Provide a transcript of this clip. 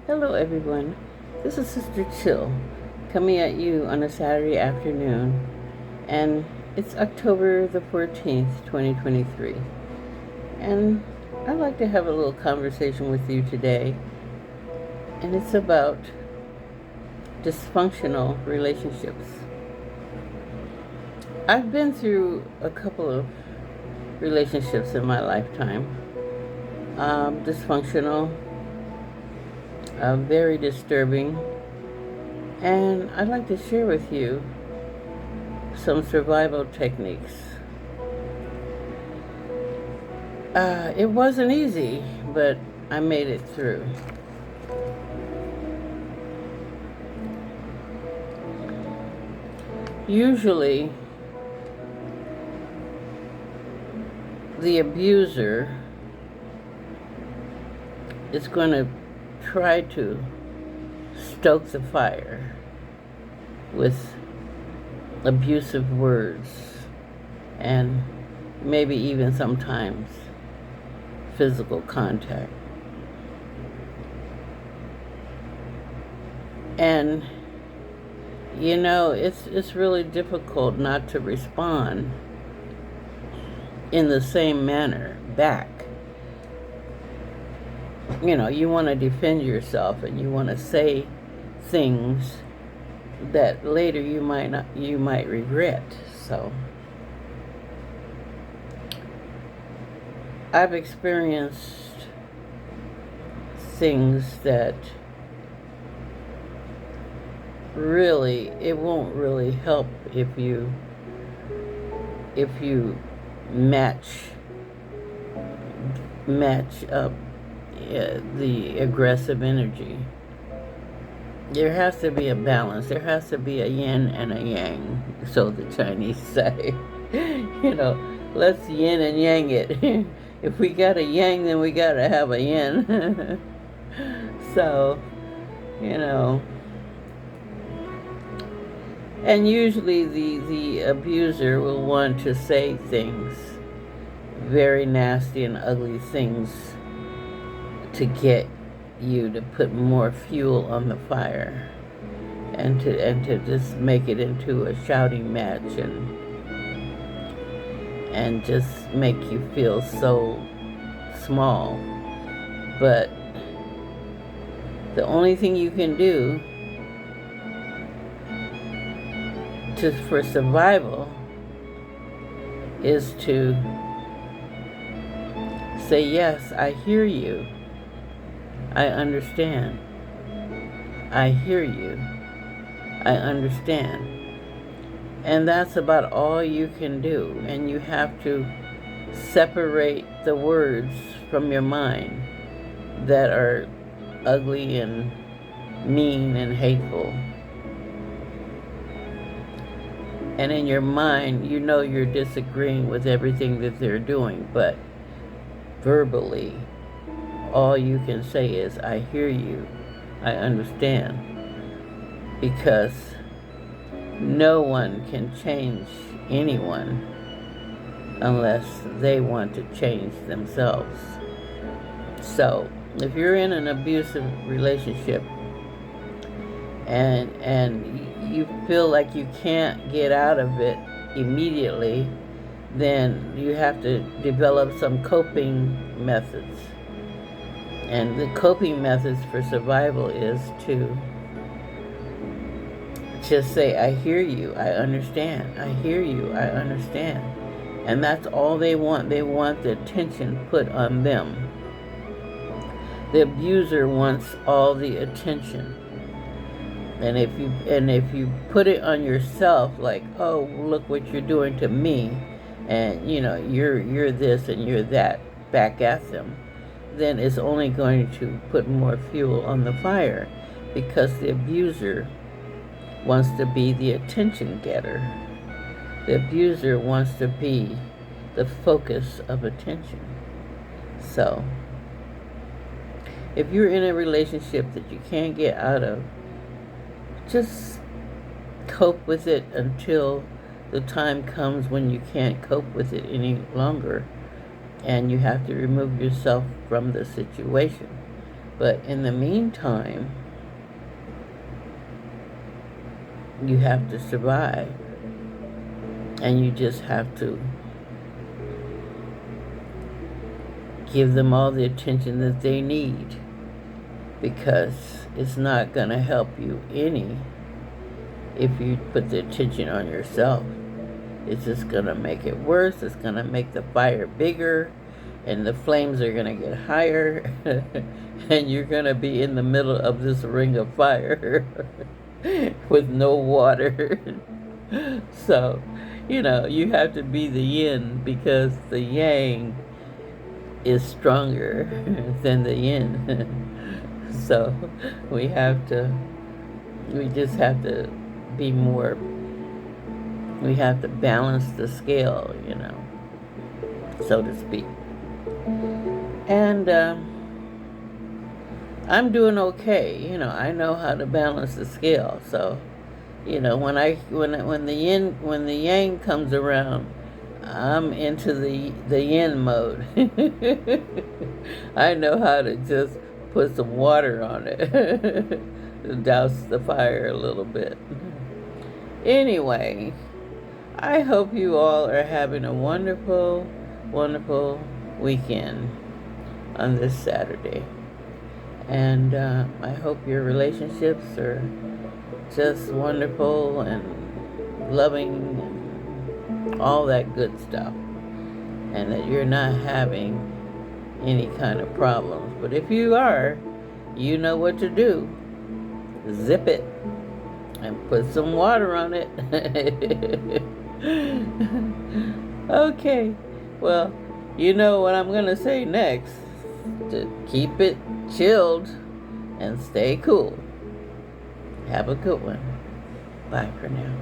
Hello, everyone. This is Sister Chill coming at you on a Saturday afternoon, and it's October the 14th, 2023. And I'd like to have a little conversation with you today, and it's about dysfunctional relationships. I've been through a couple of relationships in my lifetime. Dysfunctional, very disturbing, and I'd like to share with you some survival techniques. It wasn't easy, but I made it through. Usually, the abuser is going to try to stoke the fire with abusive words and maybe even sometimes physical contact. And it's really difficult not to respond in the same manner back. You want to defend yourself and you want to say things that later you might regret. So I've experienced things that really, it won't really help if you match up the aggressive energy. There has to be a balance. There has to be a yin and a yang, so the Chinese say. Let's yin and yang it. If we got a yang, then we got to have a yin. So, and usually the abuser will want to say things, very nasty and ugly things, to get you to put more fuel on the fire and to just make it into a shouting match and just make you feel so small. But the only thing you can do for survival is to say, yes, I hear you. I understand. I hear you. I understand. And that's about all you can do. And you have to separate the words from your mind that are ugly and mean and hateful. And in your mind, you're disagreeing with everything that they're doing, but verbally, all you can say is, I hear you, I understand. Because no one can change anyone unless they want to change themselves. So, if you're in an abusive relationship and you feel like you can't get out of it immediately, then you have to develop some coping methods. And the coping methods for survival is to just say, I hear you, I understand. I hear you, I understand. And that's all they want. They want the attention put on them. The abuser wants all the attention. And if you put it on yourself, like, oh, look what you're doing to me, and you're this and you're that, back at them, then it's only going to put more fuel on the fire, because the abuser wants to be the attention getter. The abuser wants to be the focus of attention. So, if you're in a relationship that you can't get out of, just cope with it until the time comes when you can't cope with it any longer and you have to remove yourself from the situation. But in the meantime, you have to survive. And you just have to give them all the attention that they need, because it's not going to help you any if you put the attention on yourself. It's just going to make it worse. It's going to make the fire bigger, and the flames are going to get higher, and you're going to be in the middle of this ring of fire with no water. So, you have to be the yin, because the yang is stronger than the yin. So we just have to be more, we have to balance the scale, so to speak. And I'm doing okay. I know how to balance the scale. So, when the yang comes around, I'm into the yin mode. I know how to just put some water on it, douse the fire a little bit. Anyway, I hope you all are having a wonderful, wonderful weekend on this Saturday. And I hope your relationships are just wonderful and loving and all that good stuff. And that you're not having any kind of problems. But if you are, you know what to do. Zip it and put some water on it. Okay, well, you know what I'm going to say next. To keep it chilled and stay cool. Have a good one. Bye for now.